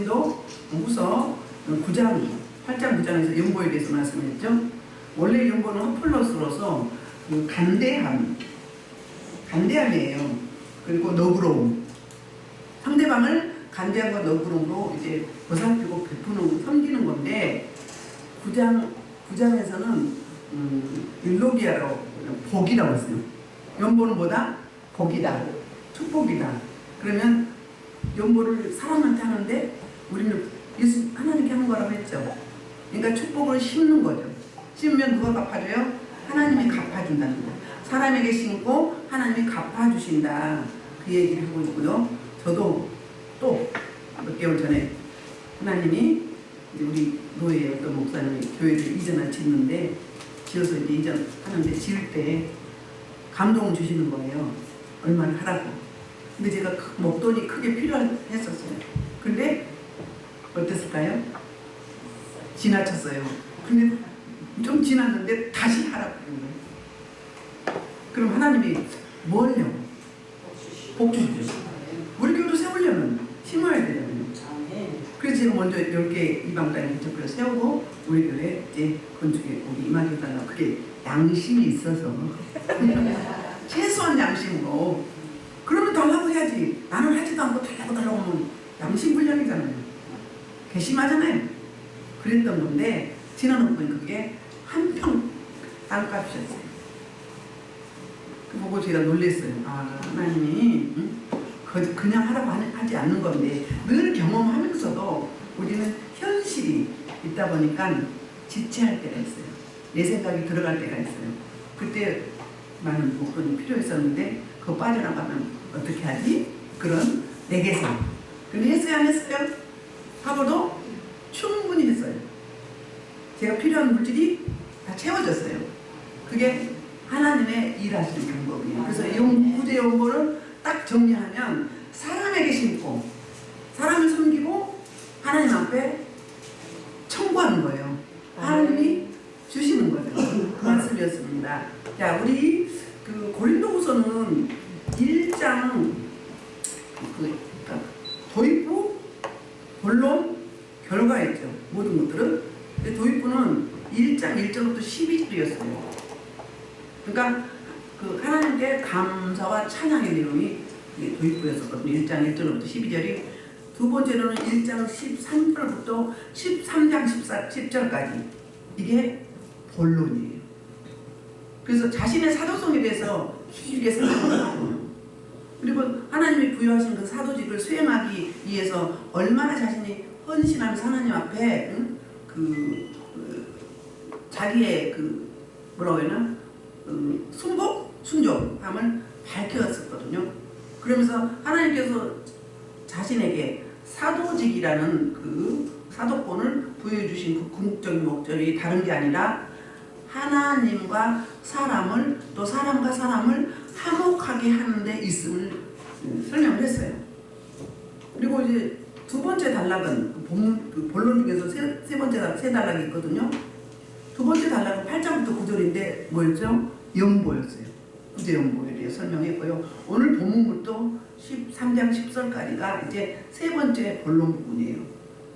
고린도 후서 9장 8장 9장에서 연보에 대해서 말씀했죠. 원래 연보는 헛플러스로서 그 간대함이에요. 그리고 너그러움, 상대방을 간대함과 너그러움으로 이제 보살피고 베푸는, 섬기는 건데 9장에서는 율로기아라고 복이라고 했어요. 연보는 뭐다? 복이다, 축복이다. 그러면 연보를 사람한테 하는데 우리는 예수 하나님께 하는 거라고 했죠. 그러니까 축복을 심는 거죠. 심으면 누가 갚아줘요? 하나님이 갚아준다는 거. 사람에게 심고 하나님이 갚아주신다, 그 얘기를 하고 있고요. 저도 또 몇 개월 전에 하나님이 이제 우리 노예의 어떤 목사님이 교회를 이전을 짓는데, 지어서 이제 이전하는데 지을 때 감동을 주시는 거예요. 얼마나 하라고. 근데 제가 목돈이 크게 필요했었어요. 근데 어땠을까요? 지나쳤어요. 근데 좀 지났는데 다시 하라고 그러는 거예요. 그럼 하나님이 뭘요? 복 주시죠. 우리 교회도 세우려면 심어야 되잖아요. 그래서 제가 먼저 10개 이방 땅에 개척교회 세우고 우리 교회 이제 건축에 우리 임하게 달라고, 그게 양심이 있어서 최소한 양심으로. 그러면 달라고 해야지. 나는 하지도 않고 달라고 하면 양심불량이잖아요. 괘씸하잖아요. 그랬던 건데 지나놓고 그게 한 평 땅값이었어요. 그 보고 제가 놀랐어요. 아, 하나님이 그냥 하라고 하지 않는 건데, 늘 경험하면서도 우리는 현실이 있다 보니까 지체할 때가 있어요. 내 생각이 들어갈 때가 있어요. 그때 많은 목돈이 필요했었는데 그거 빠져나가면 어떻게 하지? 그런 내게서. 근데 했어요, 안 했어요? 하고도 충분히 했어요. 제가 필요한 물질이 다 채워졌어요. 그게 하나님의 일하시는 방법이에요. 그래서 이 구제 연보를 딱 정리하면 사람에게 심고 사람을 섬기고 하나님 앞에 청구하는 거예요. 하나님이 주시는 거죠. 그 말씀이었습니다. 자, 우리 그 고린도후서는 1장 도입부, 본론, 결과였죠. 모든 것들은. 근데 도입부는 1장 1절부터 12절이었어요. 그러니까 그 하나님께 감사와 찬양의 내용이 도입부였었거든요. 1장 1절부터 12절이. 두 번째로는 1장 13절부터 13장 10절까지. 이게 본론이에요. 그래서 자신의 사도성에 대해서 길게 설명하고, 그리고 하나님이 부여하신 그 사도직을 수행하기 위해서 얼마나 자신이 헌신하면서 하나님 앞에 자기의 뭐라고 해야 되나? 순종함을 밝혔었거든요. 그러면서 하나님께서 자신에게 사도직이라는 그 사도권을 부여해주신 그 궁극적인 목적이 다른 게 아니라 하나님과 사람을, 또 사람과 사람을 화목하게 하는 데 있음을 설명을 했어요. 그리고 이제 두 번째 단락은 본론 중에서 세 번째 세 단락이 있거든요. 두 번째 단락은 8장부터 9절인데 뭐였죠? 연보였어요. 구제 연보에 대해 설명했고요. 오늘 본문부터 13장 10절까지가 이제 세 번째 본론 부분이에요.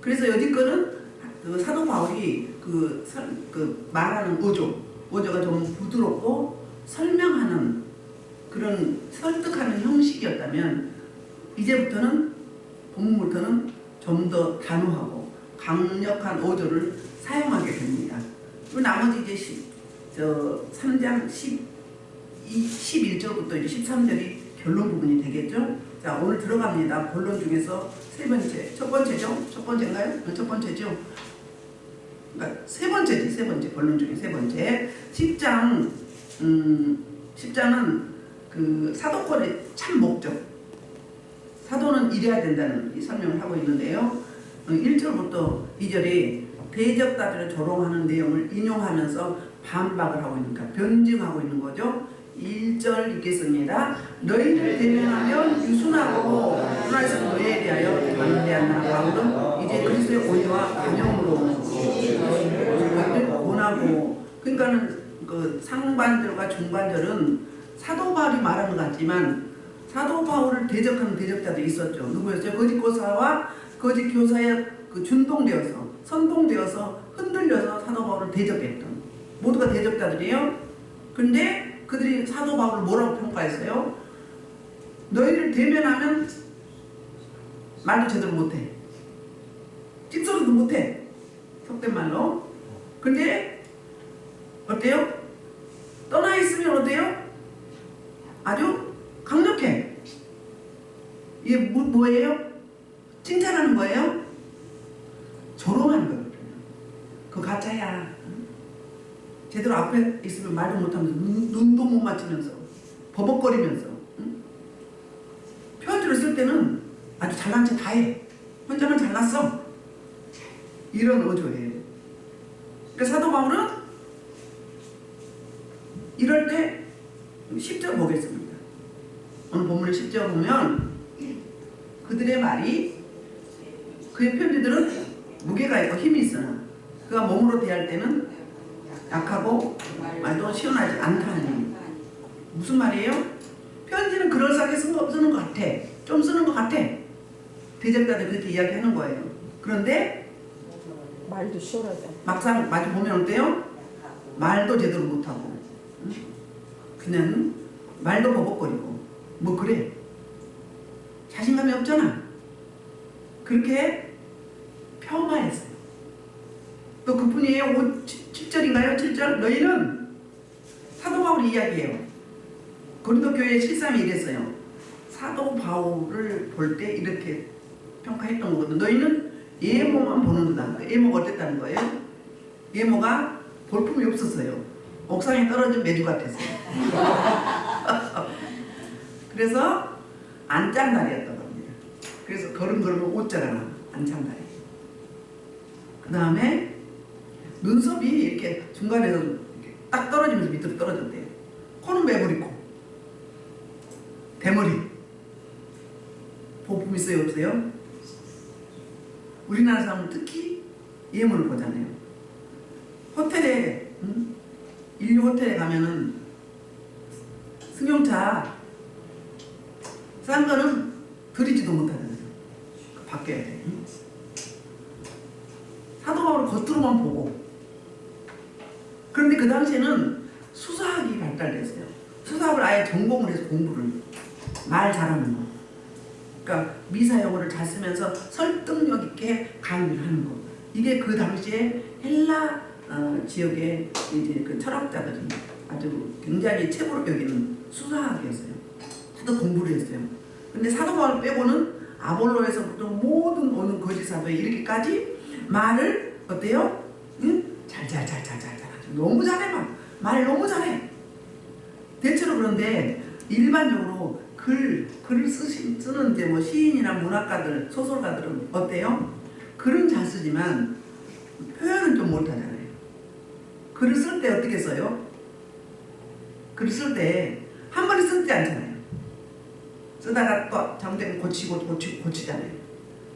그래서 여기 거는 그 사도 바울이 말하는 어조가 좀 부드럽고 설명하는 그런 설득하는 형식이었다면, 이제부터는 본문부터는 좀 더 단호하고 강력한 어조를 사용하게 됩니다. 그리고 나머지 이제 3장 11절부터 이제 13절이 결론 부분이 되겠죠. 자, 오늘 들어갑니다. 본론 중에서 세 번째, 첫 번째죠? 첫 번째인가요? 첫 번째죠? 그러니까 세 번째, 본론 중에 세 번째. 10장은 그 사도권의 참 목적. 사도는 이래야 된다는 이 설명을 하고 있는데요. 1절부터 2절이 대적자들을 조롱하는 내용을 인용하면서 반박을 하고 있으니까 변증하고 있는 거죠. 1절 읽겠습니다. 너희를 대면하면 유순하고 하나님께서 너희에 대하여 관대한 바울은 이제 그리스도의 온유와 간용으로 너희를 원하고. 그러니까는 그 상반절과 중반절은 사도 바울이 말하는 것 같지만 사도 바울을 대적하는 대적자도 있었죠. 누구였어요? 거짓 교사와 거짓 교사에 그 준동되어서 선동되어서 흔들려서 사도 바울을 대적했던 모두가 대적자들이에요. 근데 그들이 사도 바울을 뭐라고 평가했어요? 너희를 대면하면 말도 제대로 못해. 찝소리도 못해. 속된 말로. 근데 어때요? 떠나 있으면 어때요? 아주 강력해. 이게 뭐예요? 칭찬하는 거예요? 조롱하는 거예요. 그거 가짜야. 제대로 앞에 있으면 말도 못하면서 눈도 못 맞추면서 버벅거리면서 편지를 쓸 때는 아주 잘난 체 다 해. 혼자만 잘났어. 이런 어조예요. 그러니까 사도 바울은 이럴 때 10절 보겠습니다. 오늘 본문의 10절 보면 그들의 말이 그의 편지들은 무게가 있고 힘이 있으나 그가 몸으로 대할 때는 약하고 말도 시원하지 않다는. 무슨 말이에요? 편지는 그럴싸하게 쓰는 것 같아. 좀 쓰는 것 같아. 대적자들 그렇게 이야기하는 거예요. 그런데 말도 시원하지. 막상 마주 보면 어때요? 말도 제대로 못하고 그냥 말도 버벅거리고 뭐 그래. 자신감이 없잖아. 그렇게 폄하했어요. 또 그뿐이에요. 7절인가요? 7절. 너희는 사도 바울이 이야기해요. 고린도 교회 실상이 이랬어요. 사도 바울을 볼 때 이렇게 평가했던 거거든. 너희는 예모만 보는다. 예모가 어땠다는 거예요? 예모가 볼품이 없었어요. 옥상에 떨어진 메주 같았어요. 그래서 안짱다리였던 겁니다. 그래서 걸음걸음 옷자가 나. 안짱다리. 그 다음에 눈썹이 이렇게 중간에서 이렇게 딱 떨어지면서 밑으로 떨어졌대요. 코는 매부리코. 대머리. 보품 있어요? 없어요? 우리나라 사람은 특히 예문을 보잖아요. 호텔에 인류 호텔에 가면은 승용차 싼 거는 들이지도 못하잖아요. 바뀌어야 돼. 사도 바울을 겉으로만 보고. 그런데 그 당시에는 수사학이 발달됐어요. 수사학을 아예 전공을 해서 공부를. 말 잘하는 거. 그러니까 미사 영어를 잘 쓰면서 설득력 있게 강의를 하는 거. 이게 그 당시에 헬라 지역의 이제 그 철학자들이 아주 굉장히 최고로 여기는 수사학이었어요. 다들 공부를 했어요. 근데 사도 바울 빼고는 아볼로에서부터 모든 오는 거짓 사도에 이렇게까지 말을 어때요? 응? 잘 너무 잘해. 말 너무 잘해. 대체로 그런데 일반적으로 글을 쓰는 이제 뭐 시인이나 문학가들, 소설가들은 어때요? 글은 잘 쓰지만 표현은 좀 못하잖아요. 글을 쓸 때 어떻게 써요? 글을 쓸 때 한 번에 쓰지 않잖아요. 쓰다가 또 잘못되면 고치잖아요.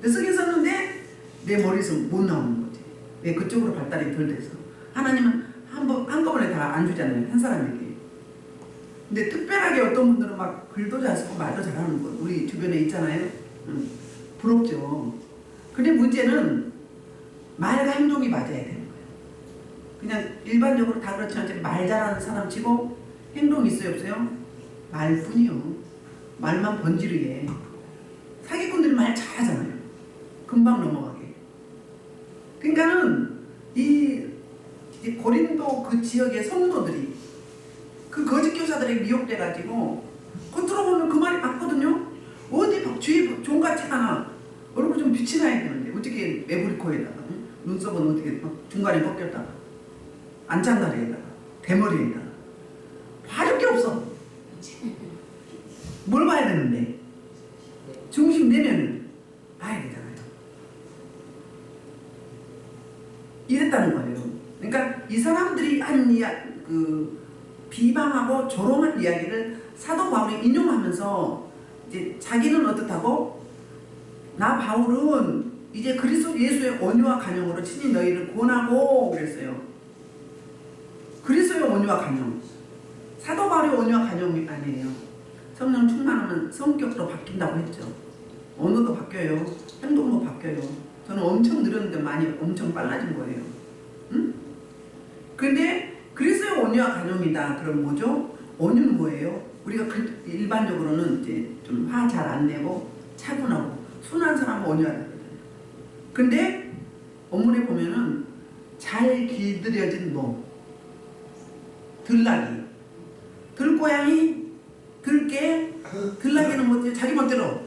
근데 쓰긴 썼는데 내 머리에서 못 나오는 거지. 왜? 그쪽으로 발달이 덜 돼서. 하나님은 한꺼번에 다 안 주잖아요. 한 사람에게. 근데 특별하게 어떤 분들은 막 글도 잘 쓰고 말도 잘하는 분 우리 주변에 있잖아요. 부럽죠. 근데 문제는 말과 행동이 맞아야 되는 거예요. 그냥 일반적으로 다 그렇지 않지만 말 잘하는 사람 치고 행동이 있어요 없어요? 말뿐이요. 말만 번지르게. 사기꾼들이 말 잘하잖아요. 금방 넘어가게. 그러니까는 이 고린도 그 지역의 성도들이 그 거짓 교사들이 미혹돼가지고 겉으로 보면 그 말이 맞거든요. 어디 막 주위 종같이 하나 얼굴 좀 빛이 나야 되는데 어떻게 매부리코에다가 눈썹은 어떻게 중간에 벗겼다가 안짱다리에다가 대머리에다가 봐줄 게 없어. 뭘 봐야 되는데 중심 내면을 봐야 되잖아요. 이랬다는 거예요. 그러니까 이 사람들이 한 비방하고 조롱한 이야기를 사도 바울이 인용하면서 이제 자기는 어떻다고? 나 바울은 이제 그리스도 예수의 온유와 간용으로 친히 너희를 권하고 그랬어요. 그리스도의 온유와 간용. 사도 바울의 온유와 간용이 아니에요. 성령 충만하면 성격도 바뀐다고 했죠. 언어도 바뀌어요. 행동도 바뀌어요. 저는 엄청 늘었는데 많이 엄청 빨라진 거예요. 응? 근데 그래서 온유와 간용이다. 그럼 뭐죠? 온유는 뭐예요? 우리가 일반적으로는 이제 좀 화 잘 안 내고 차분하고 순한 사람은 온유하다 그러잖아요. 근데 원문에 보면은 잘 길들여진 들나기, 들고양이, 들개, 들나기는 뭐지? 자기 멋대로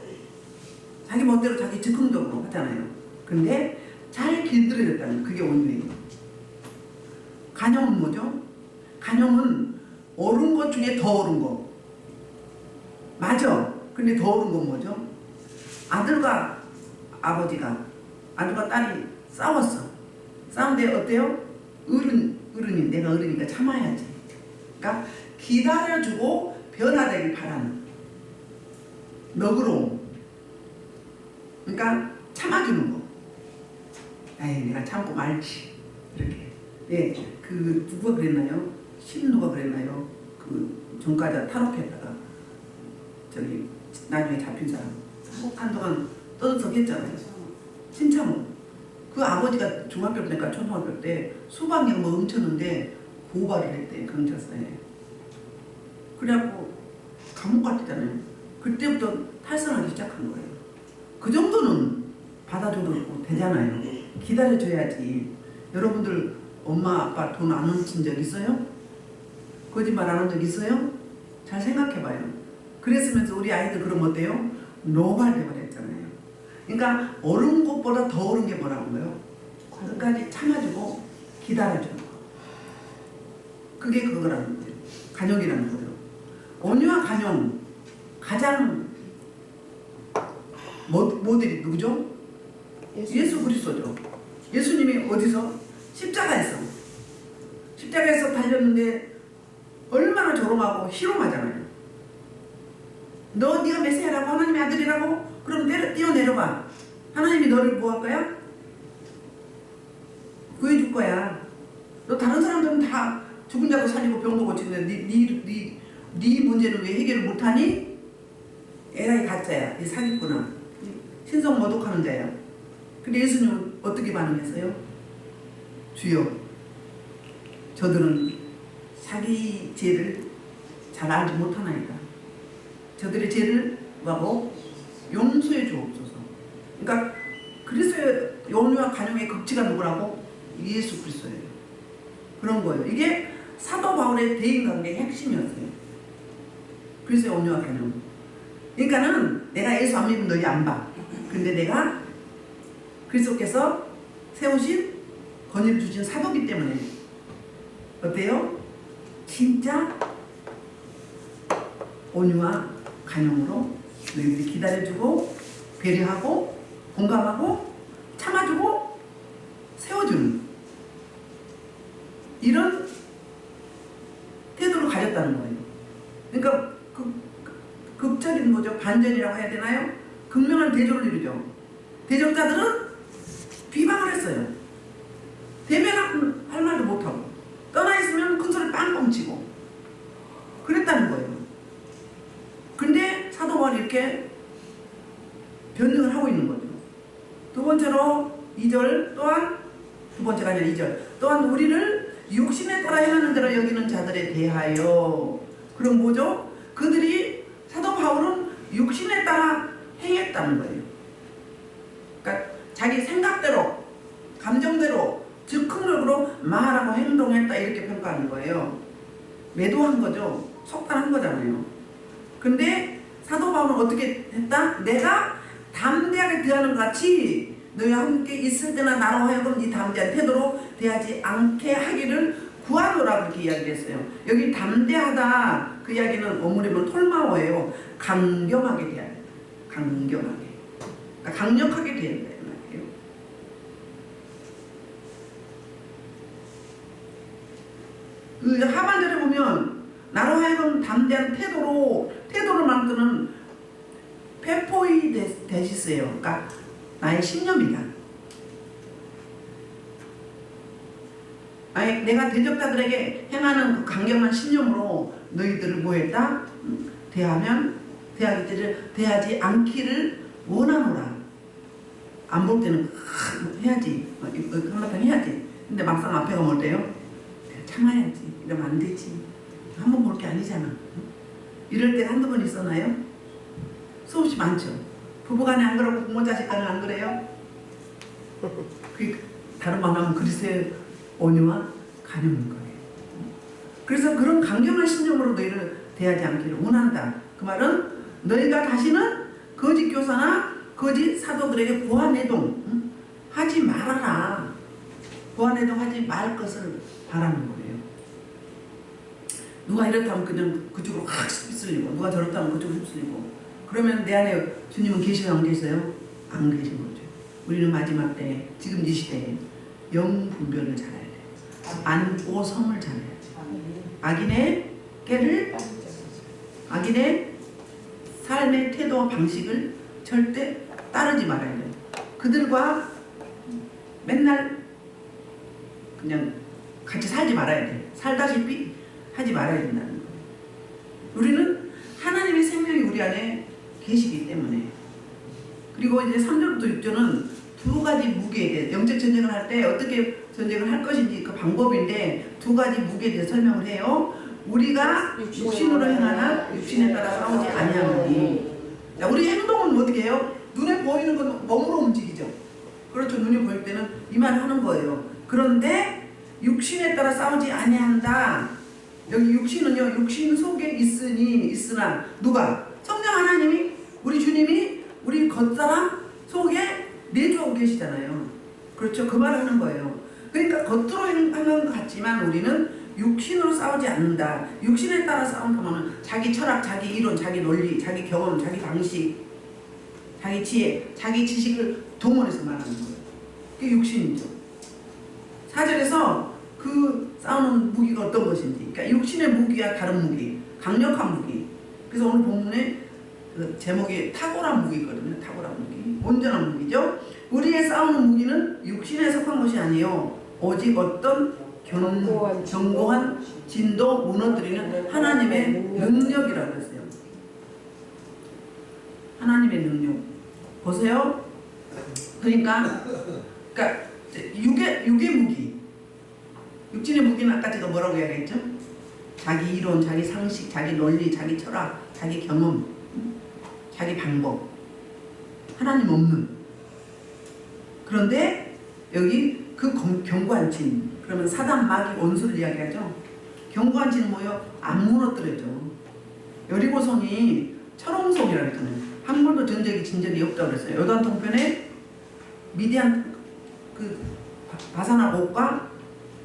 자기 즉흥적으로 하잖아요. 근데 잘 길들여졌다는 그게 온유예요. 간용은 뭐죠? 간용은 옳은 것 중에 더 옳은 거. 맞아. 근데 더 옳은 건 뭐죠? 아들과 딸이 싸웠어. 싸운데 어때요? 어른이 내가 어른이니까 참아야지. 그러니까 기다려주고 변화되길 바라는 너그러움. 그러니까 참아주는 거. 에이 내가 참고 말지. 이렇게. 예, 그 누가 그랬나요? 신누가 그랬나요? 그 전과자 탈옥했다가 저기 나중에 잡힌 사람 한동안 떠들썩했잖아요. 신참은 그 아버지가 중학교 때니까 초등학교 때 수박이 뭐 훔쳤는데 고발을 했대 경찰서에. 그래갖고 감옥 갔잖아요. 그때부터 탈선하기 시작한 거예요. 그 정도는 받아줘도 되잖아요. 기다려줘야지. 여러분들 엄마 아빠 돈 안 훔친 적 있어요? 거짓말 안 한 적 있어요? 잘 생각해봐요. 그랬으면서 우리 아이들 그럼 어때요? 노발대발했잖아요. 그러니까 옳은 것보다 더 옳은 게 뭐라고요? 끝까지 참아주고 기다려주는 거. 그게 그거라는 거예요. 간용이라는 거예요. 온유와 간용 가장 모델이 누구죠? 예수 그리스도죠. 예수님이 어디서? 십자가에서 달렸는데 얼마나 조롱하고 희롱하잖아요. 네가 메시아라고 하나님의 아들이라고? 그럼 뛰어내려봐. 하나님이 너를 뭐 할 거야? 구해줄 거야. 너 다른 사람들은 다 죽은 자도 살리고 병도 고치는데 네 문제는 왜 해결을 못하니? 에라이 가짜야. 이 사기꾼아. 신성 모독하는 자야. 근데 예수님은 어떻게 반응했어요? 주여, 저들은 자기 죄를 잘 알지 못하나이다. 저들의 죄를 뭐하고 용서해 주옵소서. 그러니까 그리스도의 온유와 간용의 극치가 누구라고? 예수 그리스도예요. 그런 거예요. 이게 사도 바울의 대인관계의 핵심이었어요. 그리스도의 온유와 간용. 그러니까는 내가 예수 안 믿으면 너희 안 봐. 근데 내가 그리스도께서 세우신 권위를 주신 사도기 때문에 어때요? 진짜 온유와 간용으로 너희들이 기다려주고 배려하고 공감하고 참아주고 세워주는 이런 태도를 가졌다는 거예요. 그러니까 극적인 거죠. 반전이라고 해야 되나요? 극명한 대조를 이루죠. 대적자들은 비방을 했어요. 대면할 말도 못하고 떠나 있으면 큰 소리 빵빵 치고 그랬다는 거예요. 근데 사도 바울이 이렇게 변증을 하고 있는 거죠. 두 번째로 2절 또한 두 번째가 아니라 2절 또한 우리를 육신에 따라 행하는 대로 여기는 자들에 대하여. 그럼 뭐죠? 그들이 사도 바울은 육신에 따라 행했다는 거예요. 그러니까 자기 생각대로 감정대로 즉흥적으로 말하고 행동했다 이렇게 평가하는 거예요. 매도한 거죠. 속단한 거잖아요. 근데 사도 바울은 어떻게 했다? 내가 담대하게 대하는 것 같이 너희와 함께 있을 때나 나로 하여금 이 담대한 태도로 대하지 않게 하기를 구하노라 그렇게 이야기를 했어요. 여기 담대하다 그 이야기는 원문에 보면 톨마오예요. 강경하게 대해야 돼. 강경하게. 그러니까 강력하게 대해야 돼. 그 하반절에 보면 나로 하여금 담대한 태도를 만드는 페포이 데시스예요. 그러니까 나의 신념이다. 아니 내가 대적자들에게 행하는 그 강경한 신념으로 너희들을 뭐했다? 대하지 않기를 원하노라. 안 볼 때는 해야지, 한바탕 해야지. 근데 막상 앞에 가면 어때요? 참아야지. 이러면 안 되지. 한 번 볼 게 아니잖아. 이럴 때 한두 번 있었나요? 수없이 많죠. 부부간에 안 그러고 부모 자식 간에 안 그래요? 그 다른 말 하면 그리스의 온유와 간염인 거예요. 그래서 그런 강경한 심정으로 너희를 대하지 않기를 원한다. 그 말은 너희가 다시는 거짓 교사나 거짓 사도들에게 보아내동 하지 말아라. 보아내동 하지 말 것을 바라는 거예요. 누가 이렇다면 그냥 그쪽으로 확 휩쓸리고, 누가 저렇다면 그쪽으로 휩쓸리고. 그러면 내 안에 주님은 계셔요, 안 계세요? 안 계신 거죠. 우리는 마지막 때, 지금 이 시대에 영 분별을 잘해야 돼. 안고 성을 잘해야지. 악인의 깨를, 악인의 삶의 태도와 방식을 절대 따르지 말아야 돼. 그들과 맨날 그냥 같이 살지 말아야 돼. 살다시피 하지 말아야 된다는 거예요. 우리는 하나님의 생명이 우리 안에 계시기 때문에. 그리고 이제 3절부터 6절은 두 가지 무기에 대해, 영적 전쟁을 할 때 어떻게 전쟁을 할 것인지 그 방법인데 두 가지 무기에 대해 설명을 해요. 우리가 육신으로 행하나 육신에 따라 싸우지 아니하노니. 자, 우리 행동은 어떻게 해요? 눈에 보이는 건 몸으로 움직이죠. 그렇죠. 눈이 보일 때는 이 말 하는 거예요. 그런데 육신에 따라 싸우지 아니한다. 여기 육신은요, 육신 속에 있으나 누가? 성령 하나님이, 우리 주님이 우리 겉사람 속에 내주하고 계시잖아요. 그렇죠. 그 말을 하는 거예요. 그러니까 겉으로 하는 것 같지만 우리는 육신으로 싸우지 않는다. 육신에 따라 싸운다면 자기 철학, 자기 이론, 자기 논리, 자기 경험, 자기 방식, 자기 지혜, 자기 지식을 동원해서 말하는 거예요. 그게 육신이죠. 4절에서 그 싸우는 무기가 어떤 것인지, 그러니까 육신의 무기와 다른 무기, 강력한 무기. 그래서 오늘 본문에 그 제목이 탁월한 무기거든요. 탁월한 무기, 온전한 무기죠. 우리의 싸우는 무기는 육신에 속한 것이 아니에요. 오직 어떤 견고한 진도 무너뜨리는 하나님의 능력이라고 했어요. 하나님의 능력. 보세요. 그러니까 육의 무기. 육신의 무기는 아까 제가 뭐라고 이야기했죠? 자기 이론, 자기 상식, 자기 논리, 자기 철학, 자기 경험, 자기 방법. 하나님 없는. 그런데 여기 그 견고한 진, 그러면 사단, 마귀, 원수를 이야기하죠. 견고한 진은 뭐예요? 안 무너뜨려져. 여리고성이 철옹성이라고 했잖아요. 한 번도 전적이 진 적이 없다고 그랬어요. 요단 동편에 미디안 그 바사나 옥과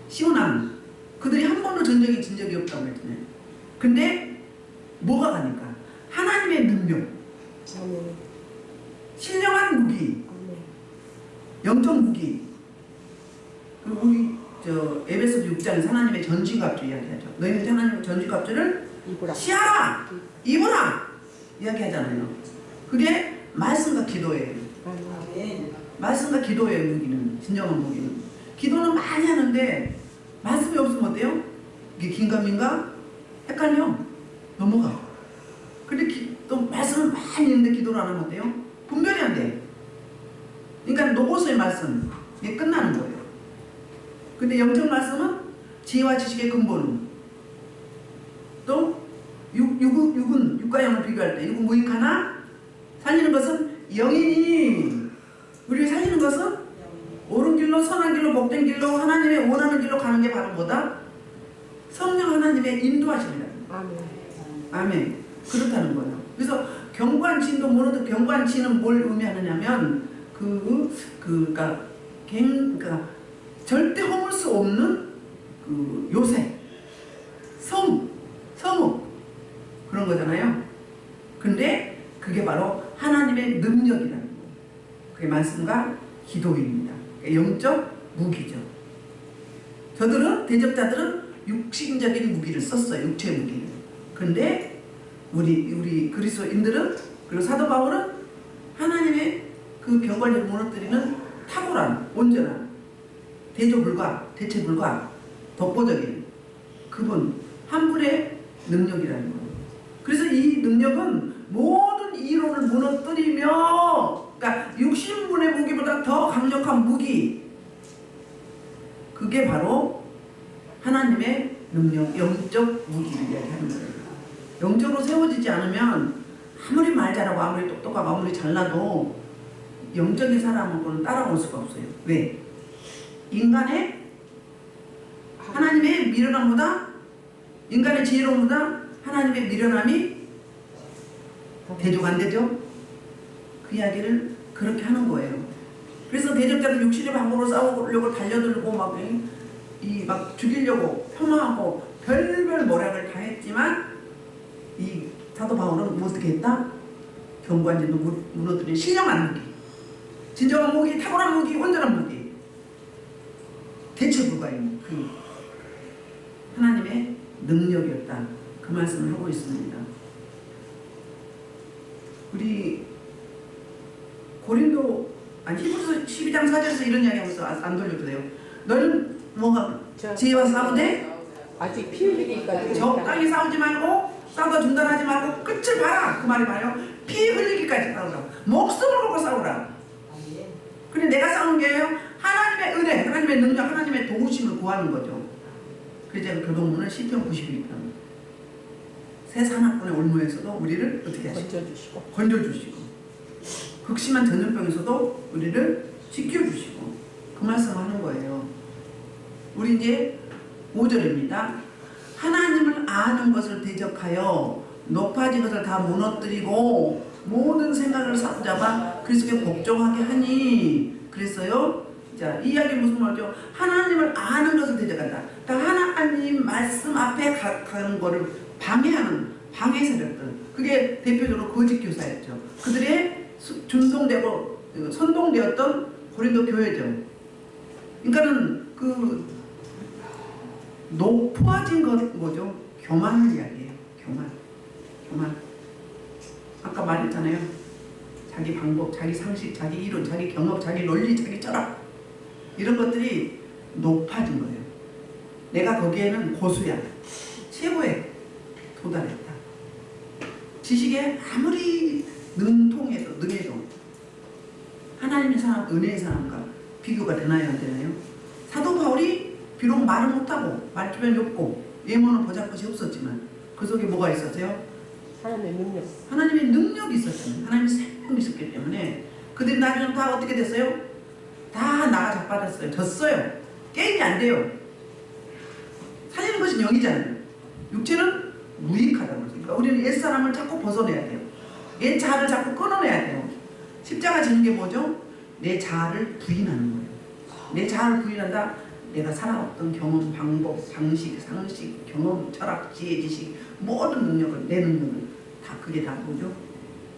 시온암, 그들이 한 번도 전적이 진 적이 없다고 그랬잖아요. 근데 뭐가 가니까? 하나님의 능력, 신령한 무기, 영적 무기. 그리고 우리 에베소서 6장에서 하나님의 전신갑주 이야기하죠. 너희는 하나님의 전신갑주를 시하라, 입으라 이야기하잖아요. 그게 말씀과 기도예요. 말씀과 기도의 무기는, 진정한 무기는. 기도는 많이 하는데 말씀이 없으면 어때요? 이게 긴가민가? 헷갈려. 넘어가. 근데 또 말씀을 많이 있는데 기도를 안 하면 어때요? 분별이 안 돼. 그러니까 로고스의 말씀, 이게 끝나는 거예요. 근데 영적 말씀은 지혜와 지식의 근본은, 또 육과 영을 비교할 때 육은 무익하나 살리는 것은 영이니, 우리를 살리는 것은 옳은 길로, 선한 길로, 복된 길로, 하나님의 원하는 길로 가는 게 바로 뭐다? 성령 하나님의 인도하십니다. 아멘. 그렇다는 거예요. 그래서 견고한 진도 모르는, 견고한 진은 뭘 의미하느냐면 그러니까 절대 허물 수 없는 그 요새, 성읍 그런 거잖아요. 근데 그게 바로 하나님의 능력이라는 거예요. 그게 말씀과 기도입니다. 영적 무기죠. 저들은, 대적자들은 육신적인 무기를 썼어요. 육체 무기를. 근데 우리 그리스도인들은, 그리고 사도 바울은 하나님의 그 경관을 무너뜨리는 탁월한, 온전한, 대체불가, 독보적인 그분 한 분의 능력이라는 거예요. 그래서 이 능력은 모든 이론을 무너뜨리며 그러니까 육신분의 무기보다 더 강력한 무기. 그게 바로 하나님의 능력, 영적 무기를 이야기하는 거예요. 영적으로 세워지지 않으면 아무리 말 잘하고 아무리 똑똑하고 아무리 잘나도 영적인 사람하고는 따라올 수가 없어요. 왜? 인간의 하나님의 미련함보다 인간의 지혜로움보다 하나님의 미련함이 대조가 안 되죠? 그 이야기를 그렇게 하는 거예요. 그래서 대적자들 육신의 방법으로 싸우려고 달려들고 막 죽이려고 폄하하고 별별 모략을 다 했지만 이 사도 바울은 어떻게 했다? 견고한 진도 무너뜨린 신령한 무기, 진정한 무기, 탁월한 무기, 온전한 무기, 대체 불가인 그 하나님의 능력이었다. 그 말씀을 하고 있습니다. 우리 히브리서 12장 4절에서 이런 이야기 하면서 안 돌려도 돼요. 너는 뭐가 지혜와 싸우되 아직 피 흘리기까지 적당히 싸우지 말고 싸우다 중단하지 말고 끝을 봐라. 그 말이 뭐예요? 피 흘리기까지 싸우라. 목숨을 걸고 싸우라. 근데 내가 싸우는 게요, 하나님의 은혜, 하나님의 능력, 하나님의 도우심을 구하는 거죠. 그래서 제가 교동문을 시편 91편 새 산악군의 올무에서도 우리를 어떻게 하시죠? 건져주시고 극심한 전염병에서도 우리를 지켜주시고 그 말씀을 하는 거예요. 우리 이제 5절입니다. 하나님을 아는 것을 대적하여 높아진 것을 다 무너뜨리고 모든 생각을 사로잡아 그리스도께 복종하게 하니. 그랬어요. 자, 이 이야기 무슨 말이죠? 하나님을 아는 것을 대적한다. 그러니까 하나님 말씀 앞에 가는 거를 방해하는 방해 세력들. 그게 대표적으로 거짓 교사였죠. 그들의 준동되고 선동되었던 고린도 교회죠. 그러니까는 그 높아진 거죠. 교만을 이야기해요. 교만. 아까 말했잖아요. 자기 방법, 자기 상식, 자기 이론, 자기 경험, 자기 논리, 자기 철학 이런 것들이 높아진 거예요. 내가 거기에는 고수야. 최고에 도달했다. 지식에 아무리 능해도 하나님의 사람, 은혜의 사람과 비교가 되나요, 안 되나요? 사도 바울이 비록 말을 못하고 말주변이 없고 예문은 보잘 것이 없었지만 그 속에 뭐가 있었어요? 하나님의 능력이 있었잖아요. 하나님의 생명이 있었기 때문에 그들이 나중에 다 어떻게 됐어요? 다 나가 자빠졌어요. 졌어요. 게임이 안 돼요. 살리는 것이 영이잖아요. 육체는 무익하다고 그러죠. 그러니까 우리는 옛사람을 자꾸 벗어내야 돼요. 옛 자아를 자꾸 끊어내야 돼요. 십자가 지는 게 뭐죠? 내 자아를 부인하는 거예요. 내 자아를 부인한다. 내가 살아왔던 경험, 방법, 방식, 상식, 경험, 철학, 지혜, 지식 모든 능력을, 내 능력을 다 그게 다 뭐죠?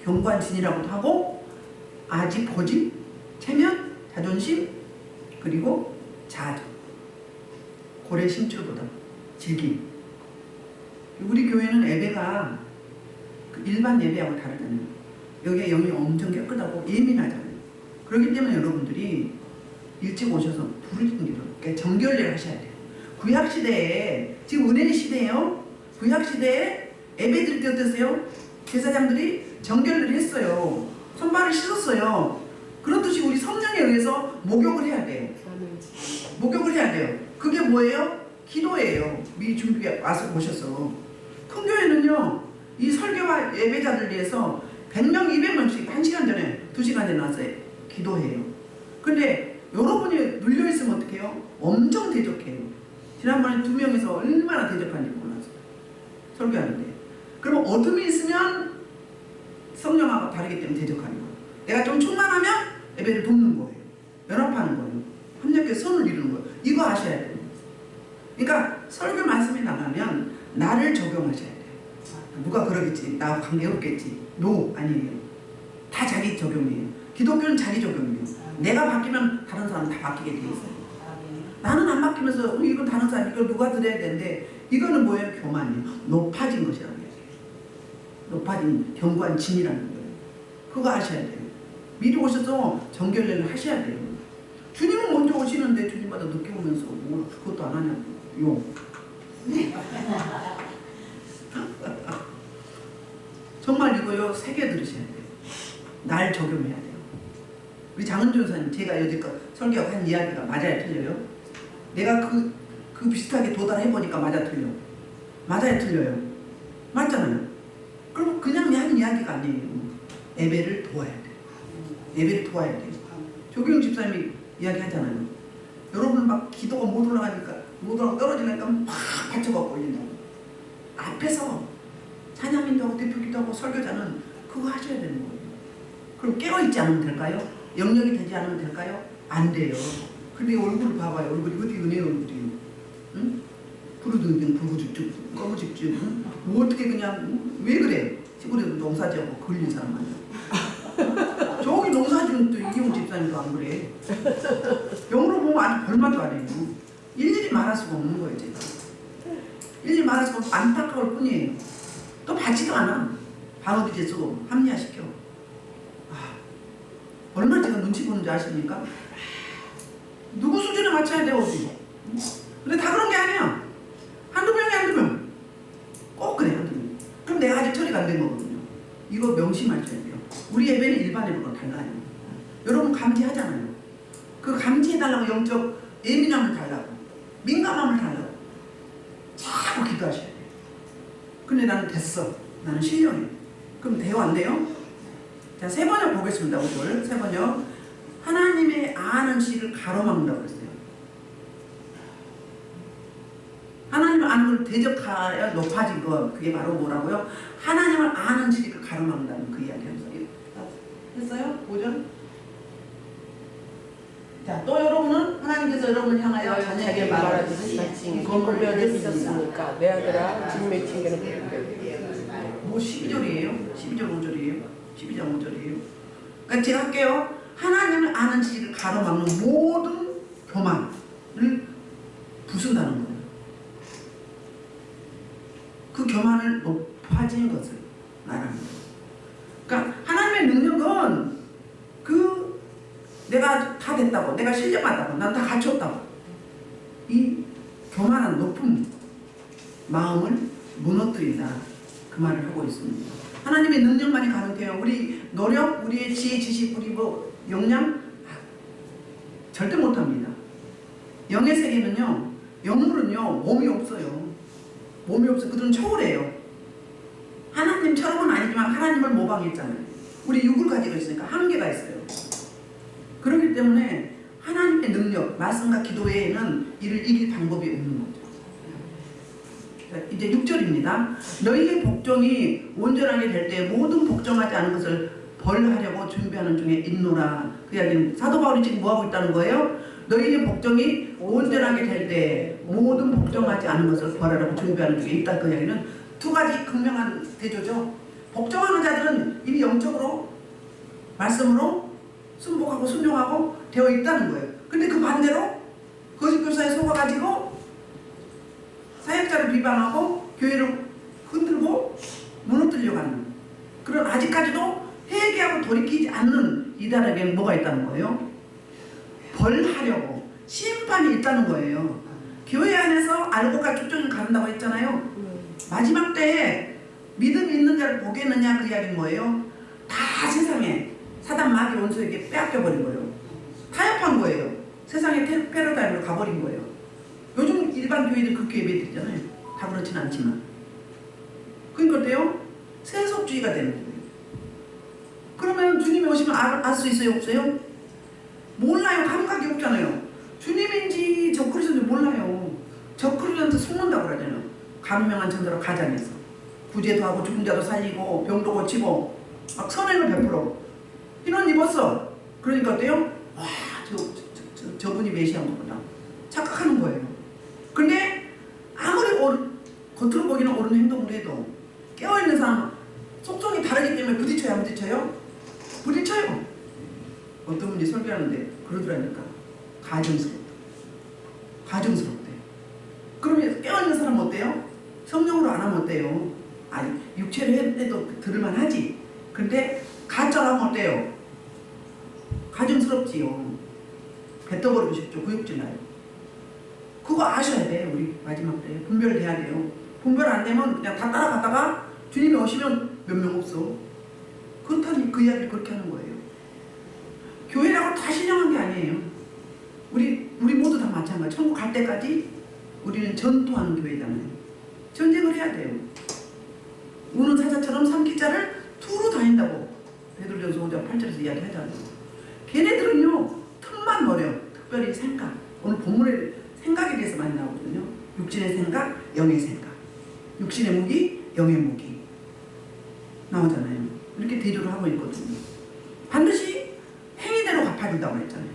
경관진이라고도 하고 아직, 고집, 체면, 자존심, 그리고 자아죠. 고래 심줄보다 즐김. 우리 교회는 예배가 일반 예배하고 다르잖아요. 여기에 영이 엄청 깨끗하고 예민하잖아요. 그렇기 때문에 여러분들이 일찍 오셔서 불을 끈기로 정결례를 하셔야 돼요. 구약시대에, 지금 은혜의 시대예요. 구약시대에 예배 드릴 때 어땠어요? 제사장들이 정결례를 했어요. 손발을 씻었어요. 그렇듯이 우리 성령에 의해서 목욕을 해야 돼요. 목욕을 해야 돼요. 그게 뭐예요? 기도예요. 미리 준비해 와서 오셔서. 큰 교회는요, 이 설교와 예배자들 위해서 100명, 200명씩 1시간 전에, 2시간 전에 나와서 기도해요. 근데 여러분이 눌려있으면 어떡해요? 엄청 대적해요. 지난번에 2명에서 얼마나 대적한지 몰라서 설교하는데. 그러면 어둠이 있으면 성령하고 다르기 때문에 대적하는 거예요. 내가 좀 충만하면 예배를 돕는 거예요. 연합하는 거예요. 협력해 선을 이루는 거예요. 이거 아셔야 돼요. 그러니까 설교 말씀이 나가면 나를 적용하셔야 돼요. 누가 그러겠지, 나하고 관계없겠지. 노, 아니에요. 다 자기 적용이에요. 기독교는 자기 적용이에요. 내가 바뀌면 다른 사람은 다 바뀌게 돼 있어요. 나는 안 바뀌면서 이건 다른 사람, 이거 누가 들어야 되는데, 이거는 뭐예요? 교만이에요. 높아진 것이라고 해요. 높아진 견고한 진이라는 거예요. 그거 아셔야 돼요. 미리 오셔서 정결례를 하셔야 돼요. 주님은 먼저 오시는데 주님마다 늦게 오면서 뭘 그것도 안 하냐고. 정말 이거요, 새겨 들으셔야 돼요. 날 적용해야 돼요. 우리 장은준 선생님 제가 여지껏 설교하고 한 이야기가 맞아요 틀려요? 내가 그 비슷하게 도달해보니까 맞아 틀려? 맞아요 틀려요? 맞잖아요. 그럼 그냥 하는 이야기가 아니에요. 예배를 도와야 돼. 예배를 도와야 돼. 조경 집사님이 이야기하잖아요. 여러분 막 기도가 못 올라가니까 못 올라가 떨어지니까 막 받쳐갖고 올린다고. 앞에서 찬양인도 하고 대표기도 하고 설교자는 그거 하셔야 되는 거예요. 그럼 깨어있지 않으면 될까요? 영역이 되지 않으면 될까요? 안 돼요. 근데 얼굴을 봐봐요. 얼굴이 어디 은혜 얼굴이. 응? 부르등등 부부죽죽 꺼부죽죽 응? 뭐 어떻게 그냥 왜 그래? 시골에도 농사지하고 걸린 사람 아니야. 저기 농사지는 또 이용 집사님도 안 그래. 영으로 보면 아주 별말도 안 해요. 일일이 말할 수가 없는 거예요 제가. 일일이 말할 수가 없고 안타까울 뿐이에요. 또 받지도 않아. 반어디제 쓰고 합리화시켜. 얼마나 제가 눈치 보는 줄 아십니까? 누구 수준에 맞춰야 돼요 어디. 근데 다 그런 게 아니야. 한두 명이 한두 명. 꼭 그래 한두 명. 그럼 내가 아직 처리가 안 된 거거든요. 이거 명심하셔야 돼요. 우리 예배는 일반 예배랑 달라요. 여러분 감지하잖아요. 그 감지해달라고 영적 예민함을 달라고 민감함을 달라고 자꾸 기도하셔야 돼요. 근데 나는 됐어. 나는 신령해. 그럼 돼요 안 돼요? 자, 세 번역 보겠습니다. 오늘 세 번역. 하나님의 아는 시를 가로막는다고 했어요. 하나님을 아는 걸 대적하여 높아진 것, 그게 바로 뭐라고요? 하나님을 아는 시를 가로막는다는 그 이야기 했어요? 5절? 자, 또 여러분은 하나님께서 여러분을 향하여 자녀에게 말하듯이 건물면을 믿었으니까 내 아들아 진매 징계는 뭐 12절이에요? 12절 5절이에요? 12장 5절이에요? 그러니까 제가 할게요. 하나님을 아는 지식을 가로막는 모든 교만을 부순다는 거예요. 그 교만을 높아진 것을 말하는 거예요. 그러니까 하나님의 능력은 그 내가 다 됐다고, 내가 실력하다고, 난 다 갖췄다고 이 교만한 높은 마음을 무너뜨린다. 그 말을 하고 있습니다. 하나님의 능력만이 가능해요. 우리 노력, 우리의 지혜, 지식, 우리 뭐 역량 절대 못합니다. 영의 세계는요, 영물은요 몸이 없어요. 몸이 없어. 그들은 초월해요. 하나님처럼은 아니지만 하나님을 모방했잖아요. 우리 육을 가지고 있으니까 한계가 있어요. 그렇기 때문에 하나님의 능력, 말씀과 기도 외에는 이를 이길 방법이 없는 거죠. 이제 6절입니다. 너희의 복종이 온전하게 될 때 모든 복종하지 않은 것을 벌하려고 준비하는 중에 있노라. 그 이야기는 사도 바울이 지금 뭐하고 있다는 거예요? 너희의 복종이 온전하게 될 때 모든 복종하지 않은 것을 벌하려고 준비하는 중에 있다. 그 이야기는 두 가지 극명한 대조죠. 복종하는 자들은 이미 영적으로 말씀으로 순복하고 순종하고 되어 있다는 거예요. 근데 그 반대로 거짓 교사에 속아가지고 사역자를 비방하고 교회를 흔들고 무너뜨리려고 하는 그런 아직까지도 회개하고 돌이키지 않는 이들에게는 뭐가 있다는 거예요? 벌하려고 심판이 있다는 거예요. 교회 안에서 알고가 축전을 가른다고 했잖아요. 마지막 때에 믿음이 있는 자를 보겠느냐 그 이야기는 뭐예요? 다 세상에 사단 마귀 원수에게 빼앗겨버린 거예요. 타협한 거예요. 세상의 패러다임으로 가버린 거예요. 요즘 일반 교회들 그렇게 예배드리잖아요. 다 그렇진 않지만. 그러니까 어때요? 세속주의가 되는 거예요. 그러면 주님이 오시면 알 수 있어요? 없어요? 몰라요. 감각이 없잖아요. 주님인지 저 그리스도인지 몰라요. 저 그리스도한테 속는다고 그러잖아요. 감명한 천사로 가장해서 구제도 하고 죽은 자도 살리고 병도 고치고 막 선행을 베풀어 흰옷 입었어. 그러니까 어때요? 와, 저분이 메시아인 것보다 착각하는 거예요. 근데 아무리 겉으로 보기는 옳은 행동을 해도 깨어있는 사람 속성이 다르기 때문에 부딪혀요 안 부딪혀요? 부딪혀요. 어떤 분이 설교하는데 그러더라니까 가증스럽대. 그러면 깨어있는 사람은 어때요? 성령으로 안 하면 어때요? 아니 육체로 해도 들을만 하지. 근데 가짜로 하면 어때요? 가증스럽지요. 뱉어버리고 싶죠. 구역질 나요. 그거 아셔야 돼요. 우리 마지막 때 분별돼야 돼요. 분별 안 되면 그냥 다 따라가다가 주님이 오시면 몇 명 없어. 그렇다니 그 이야기를 그렇게 하는 거예요. 교회라고 다 신령한 게 아니에요. 우리 모두 다 마찬가지. 천국 갈 때까지 우리는 전투하는 교회잖아요. 전쟁을 해야 돼요. 우는 사자처럼 삼키자를 두루 다닌다고 베드로전서 5장 8절에서 이야기하잖아요. 걔네들은요 틈만 노려. 특별히 생각. 오늘 본문에 생각에 대해서 많이 나오거든요. 육신의 생각, 영의 생각. 육신의 무기, 영의 무기 나오잖아요. 이렇게 대조를 하고 있거든요. 반드시 행위대로 갚아준다고 했잖아요.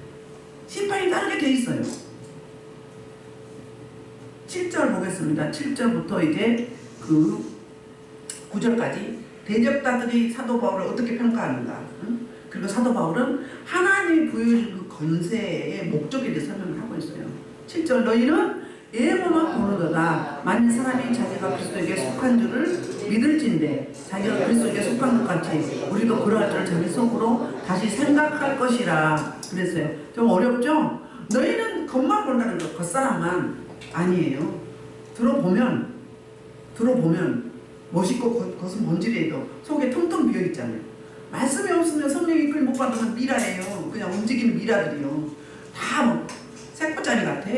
심판이 따르게 돼 있어요. 7절 보겠습니다. 7절부터 이제 그 9절까지 대적자들이 사도 바울을 어떻게 평가하는가. 그리고 사도 바울은 하나님이 부여주신 그 권세의 목적에 대해 설명을 하고 있어요. 7절 너희는 예모만 보노도다. 만일 사람이 자기가 그리스도에게 속한 줄을 믿을진대 자기가 그리스도에게 속한 것 같이 우리도 그러할 줄 자기 속으로 다시 생각할 것이라 그랬어요. 좀 어렵죠? 너희는 겉만 본다는 거 겉사람만 아니에요. 들어보면 멋있고 겉은 번지래도 속에 텅텅 비어있잖아요. 말씀이 없으면 성령이 이끌 못 받으면 미라예요. 그냥 움직이는 미라들이요. 다 뭐 색보짜리 같아.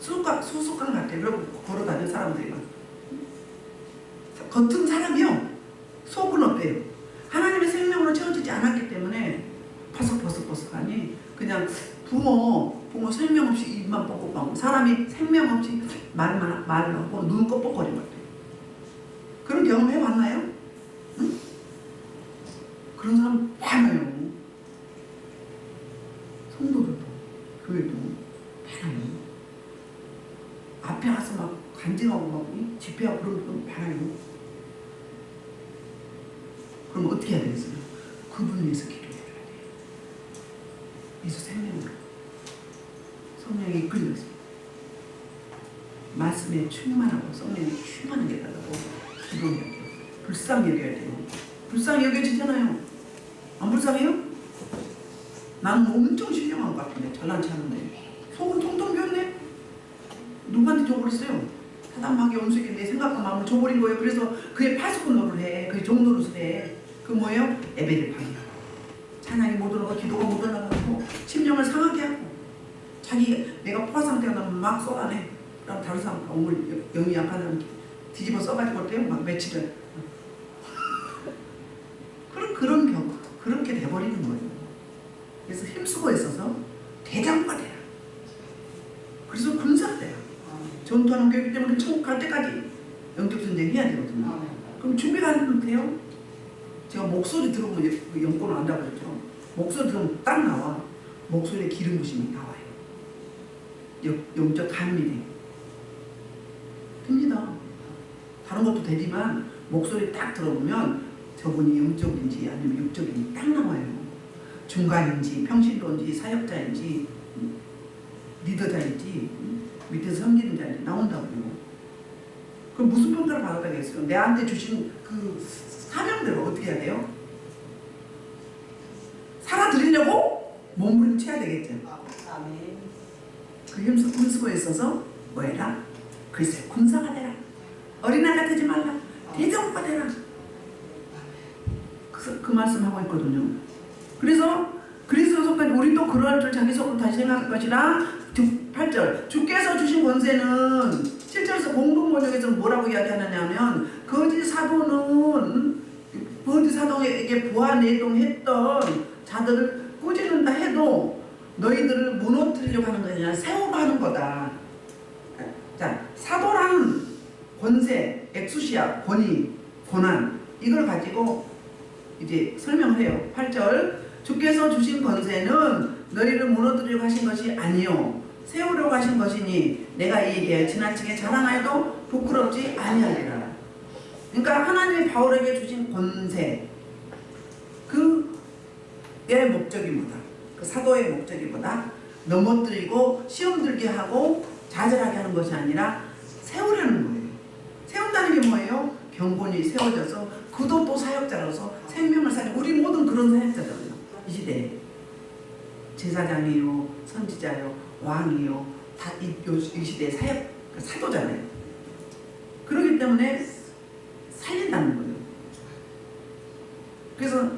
수수깡 같아. 그러고 걸어다니는 사람들이가. 겉은 사람이요. 속은 어때요? 하나님의 생명으로 채워지지 않았기 때문에 버석버석하니 그냥 붕어 생명 없이 입만 뻑뻑하고 사람이 생명 없이 말을 하고 눈 껍벅거리는 것 같아요. 그런 경험 해봤나요? 응? 그런 사람 많아요. 성도들도 교회도 많아요. 앞에 가서 막 간증하고 막 집회하고 그런 분 많아요. 그럼 어떻게 해야 되겠어요? 그분을 위해서 기도해줘야 돼요. 그래서 생명으로 성령이 이끌려서 말씀에 충만하고 성령이 충만하게 달라고 기도해야 돼요. 불쌍히 여겨야 돼요. 불쌍히 여겨지잖아요. 안 불쌍해요? 나는 엄청 신령한 것 같은데 잘난치 않은데 속은 통통 비었네. 누구한테 줘버렸어요? 사단마귀 원수에게 내 생각과 마음을 줘버린 거예요. 그래서 그의 파수꾼노를 해. 그의 종노릇을 해. 그 뭐예요? 예배를 방해하고 찬양이 못 올라가고 기도가 못 올라가고 심령을 상하게 하고 자기 내가 포화 상태가 나면 막 쏟아내. 그럼 다른 사람 오늘 영이 약한 사람 뒤집어 써가지고 어때요? 막 며칠을 그런 경우 그렇게 돼버리는 거예요. 그래서 힘쓰고 있어서 대장부가 돼요. 그래서 군사가 돼요. 전투하는 교육이기 때문에 천국 갈 때까지 영적 전쟁 해야 되거든요. 그럼 준비가 안 되면 돼요? 제가 목소리 들어보면 영권을 안다고 그랬죠. 목소리 들으면 딱 나와. 목소리에 기름 부심이 나와요. 영적 감미돼. 됩니다. 다른 것도 되지만 목소리 딱 들어보면 저분이 영적인지 아니면 육적인지 딱 나와요. 중간인지 평신도인지 사역자인지 리더자인지 밑에서 섬기는 자인지 나온다고요. 그럼 무슨 평가를 받았다겠어요? 내한테 주신 그 사명대로 어떻게 해야 돼요? 살아드리려고 몸부림쳐야 되겠죠. 그 힘쓰고 있어서 뭐 해라? 글쎄 군사가 되라. 어린아이가 되지 말라. 대장부가 되라. 그 말씀하고 있거든요. 그래서 그리스도 속까지 우리도 그러할 줄 자기 속으로 다시 생각할 것이라. 8절 주께서 주신 권세는 7절에서 공동 번역에서는 뭐라고 이야기하느냐면 거짓 사도에게 보아내동했던 자들을 꾸짖는다 해도 너희들을 무너뜨리려고 하는 것이 아니라 세우려 하는 거다. 자, 사도라는 권세, 엑수시아, 권위, 고난 이걸 가지고 이제 설명을 해요. 8절 주께서 주신 권세는 너희를 무너뜨리려고 하신 것이 아니요 세우려고 하신 것이니 내가 이에게 지나치게 자랑하여도 부끄럽지 아니하리라. 그러니까 하나님이 바울에게 주신 권세 그의 목적이 뭐다? 그 사도의 목적이 뭐다? 넘어뜨리고 시험 들게 하고 좌절하게 하는 것이 아니라 세우려는 거예요. 세운다는 게 뭐예요? 경건이 세워져서 그도 또 사역자로서 생명을 살리고 우리 모든 그런 사역자잖아요. 이 시대에 제사장이요 선지자요 왕이요 다 이 시대의 사도잖아요. 그렇기 때문에 살린다는 거예요. 그래서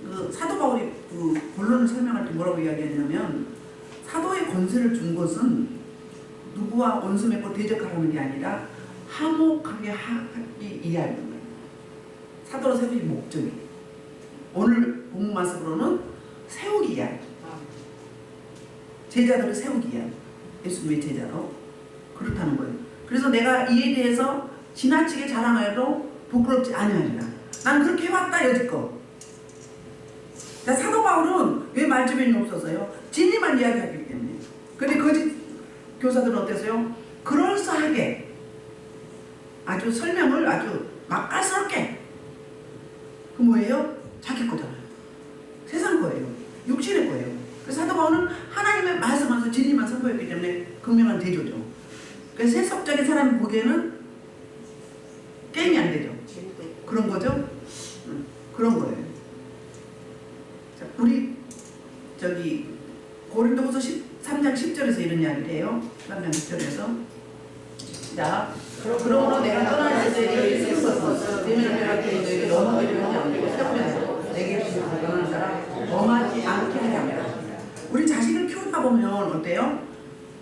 그 사도 바울이 그 본론을 설명할 때 뭐라고 뭐라고 이야기했냐면 사도의 권세를 준 것은 누구와 원수 맺고 대적하라는 게 아니라 화목하게 하기 이해하는 거예요. 사도로 세우기 목적이. 오늘 본문 말씀으로는 세우기 이해. 제자들을 세우기 이해. 예수님의 제자로. 그렇다는 거예요. 그래서 내가 이에 대해서 지나치게 자랑하여도 부끄럽지 아니하리라. 난 그렇게 해왔다 여지껏. 사도 바울은 왜 말주변이 없어서요? 진리만 이야기하기 때문에. 근데 거짓 교사들은 어땠어요? 그럴싸하게 아주 설명을 아주 맛깔스럽게. 그 뭐예요? 자기 거잖아요. 세상 거예요. 육신의 거예요. 그래서 사도 바울은 하나님의 말씀하면서 진리만 선포했기 때문에 극명한 대조죠. 그래서 세속적인 사람이 보기에는 게임이 안 되죠. 그런 거죠. 그런 거예요. 자, 우리 저기 고린도후서 13장 10절에서 이런 이야기를 해요. 13장 10절에서 자, 그러므로 내가 떠날 때 너희를 세우소서 내면 내가 너희에게 넘어지지 않고 세우면서 내게 주신 가난한 자라 범하지 않게 하려 함이라. 우리 자식을 키우다 보면 어때요?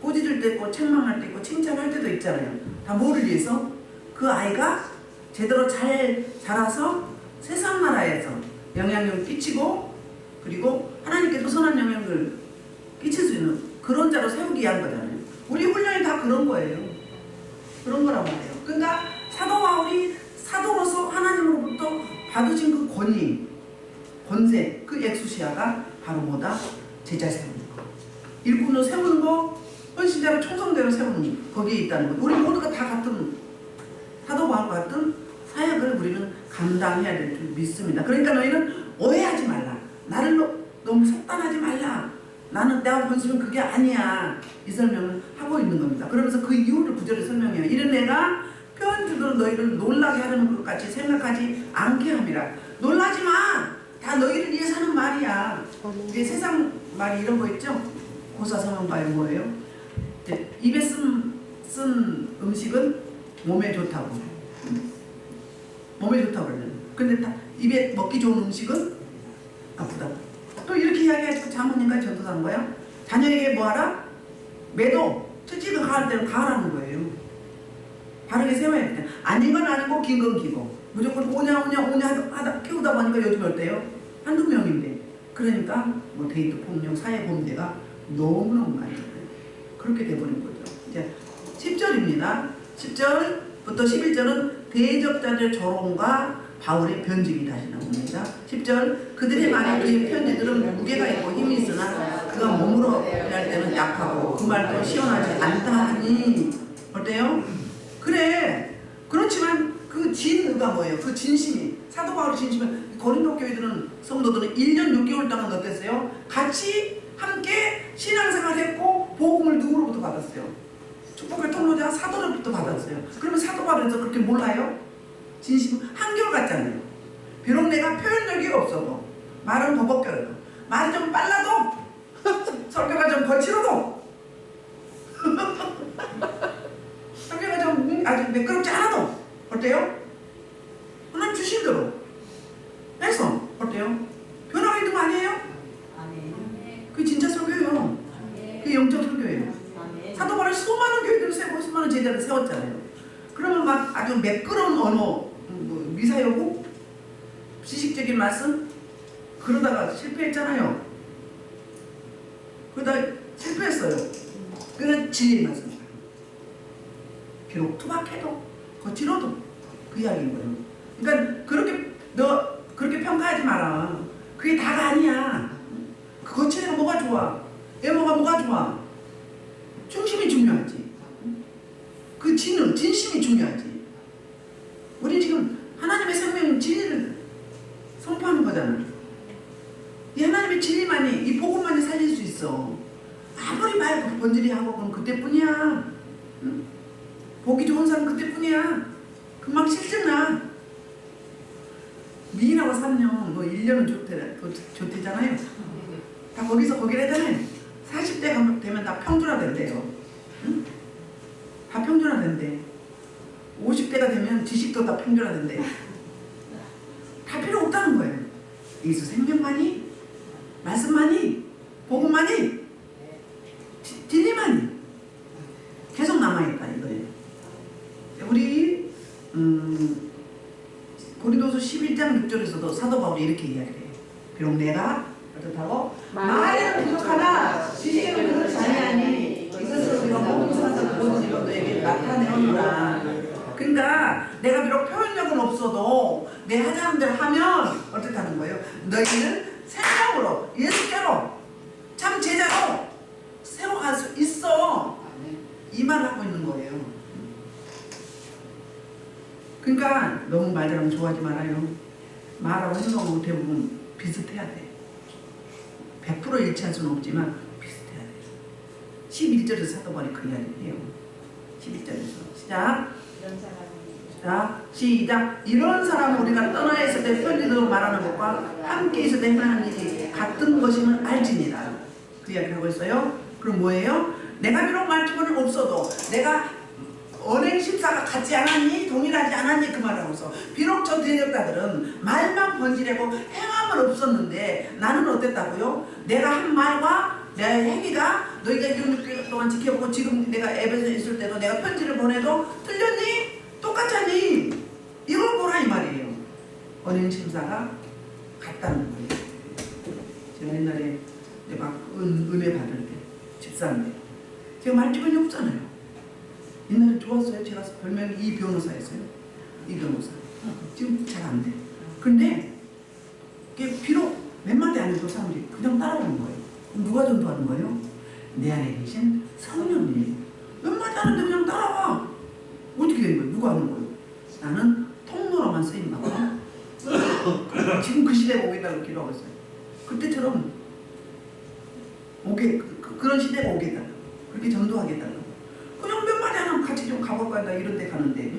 꼬지를 때 있고 책망할 때 있고 칭찬할 때도 있잖아요. 다 뭐를 위해서? 그 아이가 제대로 잘 자라서 세상 나라에서 영향력을 끼치고 그리고 하나님께서 선한 영향을 끼칠 수 있는 그런 자로 세우기 위한 거잖아요. 우리 훈련이 다 그런 거예요. 그런 거란 말이에요. 그러니까 사도 바울이 사도로서 하나님으로부터 받으신 그 권위, 권세, 그 엑수시아가 바로 뭐다? 제자 세우는 거. 일꾼으로 세우는 거, 헌신자로 총성대로 세우는 거. 거기에 있다는 거. 우리 모두가 다 같은 사도 바울과 같은 사역을 우리는 감당해야 될 줄 믿습니다. 그러니까 너희는 오해하지 말라. 나를 너무 속단하지 말라. 나는 내가 본심은 그게 아니야. 이 설명을 하고 있는 겁니다. 그러면서 그 이유를 구절에 설명해요. 이런 애가 표현주도 너희를 놀라게 하려는 것 같이 생각하지 않게 함이라. 놀라지 마. 다 너희를 위해 사는 말이야. 이게 세상 말이 이런 거 있죠? 고사성어가요 뭐예요? 입에 쓴 음식은 몸에 좋다고. 몸에 좋다고 그러잖아요. 근데 다 입에 먹기 좋은 음식은 아프다고. 또 이렇게 이야기하시고 장모님과 전도사는 거야. 자녀에게 뭐하라? 매도, 처지가 가을 때는 가을하는 거예요. 바르게 세워야 돼. 아닌 건 아니고 긴 건 기고. 무조건 오냐 하다 키우다 보니까 요즘 어때요? 한두 명인데. 그러니까 뭐 데이트 폭력, 사회 범죄가 너무너무 많이 돼요. 그렇게 돼버린 거죠. 이제 10절입니다. 10절부터 11절은 대적자들 조롱과 바울의 변직이 다시 나옵니다. 10절 그들의 말에 그의 편지들은 무게가 있고 힘이 있으나 그가 몸으로 할 때는 약하고 그 말도 시원하지 않다 하니 어때요? 그래 그렇지만 그 진의가 뭐예요? 그 진심이 사도 바울의 진심은 고린도 교회들은 성도들은 1년 6개월 동안 어땠어요? 같이 함께 신앙생활을 했고 복음을 누구로부터 받았어요? 축복의 통로자 사도로부터 받았어요. 그러면 사도 바울에서 그렇게 몰라요? 진심은 한결같잖아요. 비록 내가 표현력이 없어도 말은 버벅거려도 말이 좀 빨라도 설교가 좀 거칠어도 설교가 좀 아주 매끄럽지 않아도 어때요? 하나님 주신 대로 해서 어때요? 변화가 있는 거 아니에요? 그게 진짜 설교예요. 그게 영적 설교예요. 사도 바울이 수많은 교회들을 세우고 수많은 제자를 세웠잖아요. 그러면 막 아주 매끄러운 언어, 미사여구, 지식적인 말씀 그러다가 실패했잖아요. 그러다 실패했어요. 그건 진리의 말씀입니다. 비록 투박해도 거칠어도 그 이야기인 거예요. 그러니까 너 그렇게 평가하지 마라. 그게 다가 아니야. 그 거칠애가 뭐가 좋아? 애모가 뭐가 좋아? 중심이 중요하지. 그 진심이 중요하지. 우리 지금 하나님의 생명 진리를 선포하는 거잖아. 이 하나님의 진리만이, 이 복음만이 살릴 수 있어. 아무리 말 번지리 하고 그럼 그때뿐이야. 응? 보기 좋은 사람 그때뿐이야. 금방 실증나. 미인하고 3년, 뭐 1년은 좋대잖아요. 다 거기를 하잖아요. 40대가 되면 다 평준화된대요. 응? 다 평준화된대. 50대가 되면 지식도 다 평준화된대. 다 필요 없다는 거예요. 예수 생명만이, 말씀만이, 복음만이 복만이 진리만이 계속 남아있다 이거예요. 우리 고린도서 11장 6절에서도 사도 바울이 이렇게 이야기해요. 비록 내가 어떻다고 말에는 부족하나 지식에는 그렇지 아니하니 이것을 우리가 모든 사람 모든 일로 너에게 나타내오노라. 그러니까 내가 비록 표현력은 없어도 내 하자는 대로 하면 어떻다는 거예요? 너희는 생명으로 예수께로 참 제자로 세워갈 수 있어. 이 말을 하고 있는 거예요. 그러니까 너무 말 잘하면 좋아하지 말아요. 말하고 행동하고 대부분 비슷해야 돼. 100% 일치할 수는 없지만 비슷해야 돼. 11절에서 사도 바울이 그 이야기를 해요. 11절에서 시작. 자, 시작. 이런 사람은 우리가 떠나 있을 때 편지대로 말하는 것과 함께 있을 때 행하는 일이 같은 것임을 알지니라. 그 이야기를 하고 있어요. 그럼 뭐예요? 내가 비록 말투는 없어도 내가 언행 심사가 같지 않았니? 동일하지 않았니? 그 말을 하고 있어. 비록 저 대적자들은 말만 번지려고 행함은 없었는데 나는 어땠다고요? 내가 한 말과 내 행위가 너희가 6개월 동안 지켜보고 지금 내가 에베소에 있을 때도 내가 편지를 보내도 틀렸니? 똑같잖니? 이걸 보라 이 말이에요. 언행 심사가 같다는 거예요. 제가 옛날에 내가 은혜 받을 때 집사인데 제가 말주변이 없잖아요. 옛날에 좋았어요. 제가 별명이 이 변호사였어요. 이 변호사. 지금 잘 안 돼. 근데 비록 몇 마디 안 해도 사람들이 그냥 따라오는 거예요. 그럼 누가 전도하는 거예요? 내 안에 계신 성령님이 몇 마디 안 하는데 그냥 따라와. 어떻게 된 거예요? 누가 하는 거예요? 나는 통로로만 쓰인다. 지금 그 시대가 오겠다고 기도하고 있어요. 그때처럼 그런 시대가 오겠다. 그렇게 전도하겠다고. 그냥 몇 마디 안 하면 같이 좀 가볼까 나 이런 데 가는데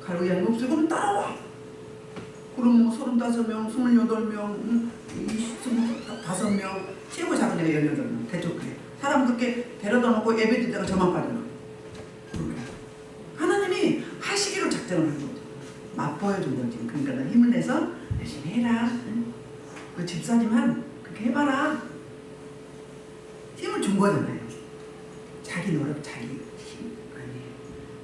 갈 의향이 없어요. 그럼 따라와. 그럼 뭐 35명, 28명, 25명, 최고 작은 애가 18명, 대쪽 그래. 사람 그렇게 데려다 놓고 예배 드릴 때가 저만 빠져나. 그렇게. 하나님이 하시기로 작정을 한 거죠. 맛보여준 거지. 그러니까 나 힘을 내서 열심히 해라. 그 집사지만 그렇게 해봐라. 힘을 준 거잖아요. 자기 노력, 자기 힘 아니에요.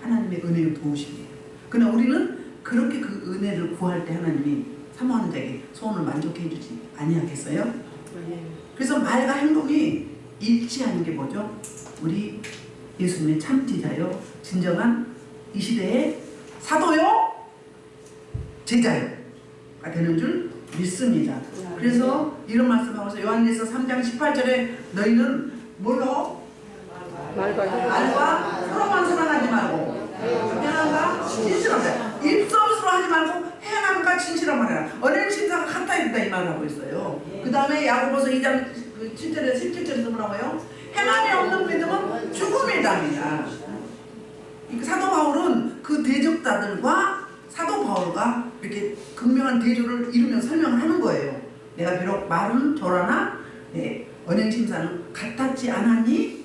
하나님의 은혜의 도우심이에요. 그러나 우리는 그렇게 그 은혜를 구할 때 하나님이 사모하는 자에게 소원을 만족해 주지 아니하겠어요? 그래서 말과 행동이 일치하는 게 뭐죠? 우리 예수님의 참지자요, 진정한 이 시대의 사도요, 제자요가 되는 줄 믿습니다. 그래서 이런 말씀하면서 요한일서 3장 18절에 너희는 뭘로? 말과 서로만 사랑하지 말고 행함과 진실함. 입서으로 하지 말고 행함과 진실함 하라. 언행 심사가 같아 있다 이 말을 하고 있어요. 그 다음에 야고보서 2장 7절에 17절에서 뭐라고요? 행함이 없는 믿음은 죽음의 담이다. 사도 바울은 그 대적자들과 사도 바울과 이렇게 극명한 대조를 이루며 설명을 하는 거예요. 내가 비록 말은 저라나 언행 심사는 같았지 않았니?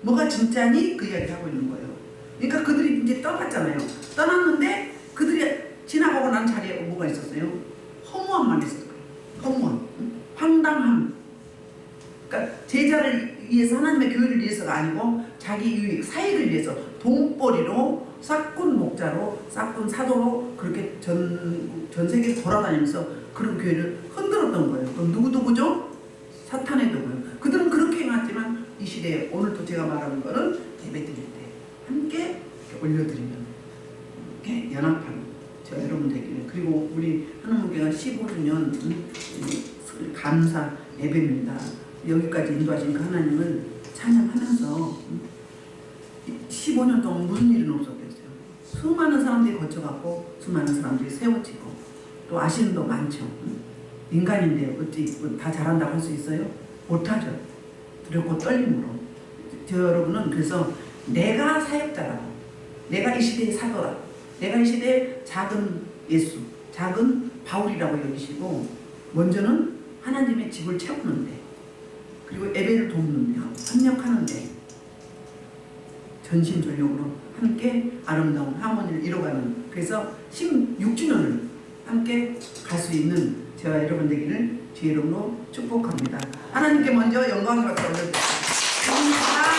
뭐가 진짜니? 그 이야기를 하고 있는 거예요. 그러니까 그들이 이제 떠났잖아요. 떠났는데 그들이 지나가고 난 자리에 뭐가 있었어요? 허무함만 있었어요. 허무함, 황당함. 그러니까 제자를 위해서, 하나님의 교회를 위해서가 아니고 자기 유익, 사익을 위해서 돈벌이로 싹군 목자로, 싹군 사도로 그렇게 전 세계를 돌아다니면서 그런 교회를 흔들었던 거예요. 그럼 누구죠? 사탄의 도구요. 그들은 그렇게 행했지만 이 시대에 오늘도 제가 말하는 거는 예배 드릴 때 함께 올려드리면 이렇게 연합하는 저 여러분 되기를. 그리고 우리 하나님께가 15주년 감사 예배입니다. 여기까지 인도하신 그 하나님을 찬양하면서 15년 동안 무슨 일은 없었겠어요. 수많은 사람들이 거쳐갔고 수많은 사람들이 세워지고 또 아쉬움도 많죠. 인간인데 어찌 다 잘한다고 할 수 있어요? 못하죠. 두렵고 떨림으로. 저 여러분은 그래서 내가 사역자라고, 내가 이 시대의 사도라, 내가 이 시대의 작은 예수, 작은 바울이라고 여기시고 먼저는 하나님의 집을 채우는데, 그리고 예배를 돕는데, 협력하는데 전심전력으로 함께 아름다운 하모니를 이뤄가는, 그래서 16주년을 함께 갈 수 있는 저와 여러분 되기를 주의 이름으로 축복합니다. 하나님께 먼저 영광을 갖다 올려드립니다. 감사합니다.